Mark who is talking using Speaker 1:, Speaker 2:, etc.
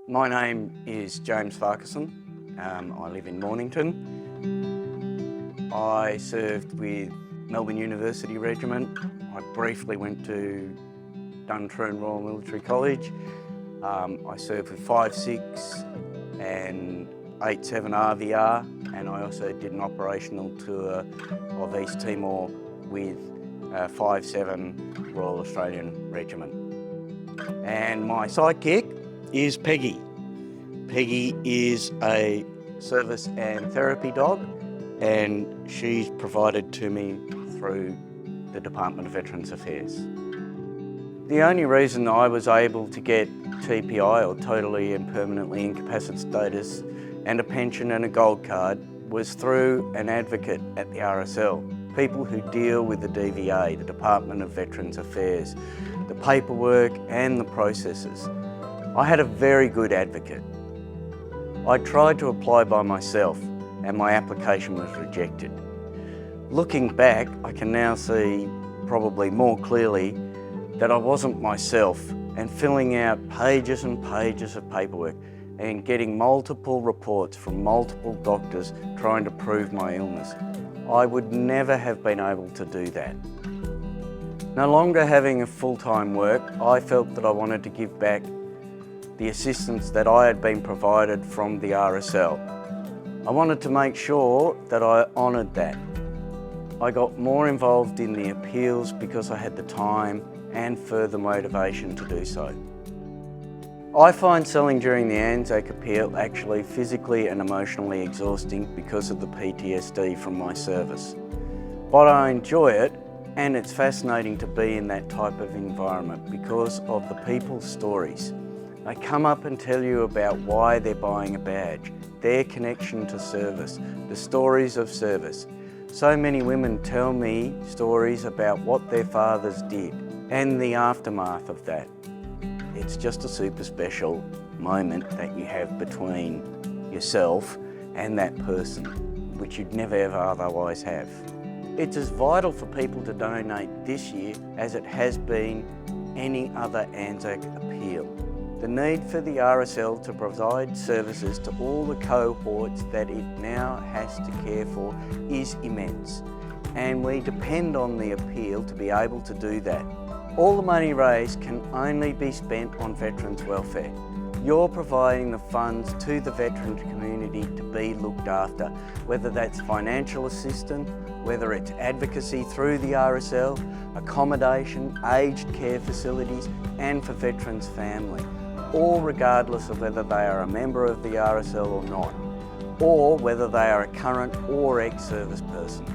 Speaker 1: My name is James Farquharson. I live in Mornington. I served with Melbourne University Regiment. I briefly went to Duntroon Royal Military College. I served with 5.6 and 8.7 RVR, and I also did an operational tour of East Timor with 5.7 Royal Australian Regiment. And my sidekick is Peggy. Peggy is a service and therapy dog, and she's provided to me through the Department of Veterans Affairs. The only reason I was able to get TPI, or totally and permanently incapacitated status, and a pension and a gold card was through an advocate at the RSL. People who deal with the DVA, the Department of Veterans Affairs, the paperwork and the processes. I had a very good advocate. I tried to apply by myself and my application was rejected. Looking back, I can now see probably more clearly that I wasn't myself, and filling out pages and pages of paperwork and getting multiple reports from multiple doctors trying to prove my illness. I would never have been able to do that. No longer having a full-time work, I felt that I wanted to give back the assistance that I had been provided from the RSL. I wanted to make sure that I honoured that. I got more involved in the appeals because I had the time and further motivation to do so. I find selling during the ANZAC Appeal actually physically and emotionally exhausting because of the PTSD from my service. But I enjoy it, and it's fascinating to be in that type of environment because of the people's stories. They come up and tell you about why they're buying a badge, their connection to service, the stories of service. So many women tell me stories about what their fathers did and the aftermath of that. It's just a super special moment that you have between yourself and that person, which you'd never ever otherwise have. It's as vital for people to donate this year as it has been any other ANZAC Appeal. The need for the RSL to provide services to all the cohorts that it now has to care for is immense, and we depend on the appeal to be able to do that. All the money raised can only be spent on veterans' welfare. You're providing the funds to the veteran community to be looked after, whether that's financial assistance, whether it's advocacy through the RSL, accommodation, aged care facilities, and for veterans' family, all regardless of whether they are a member of the RSL or not, or whether they are a current or ex-service person.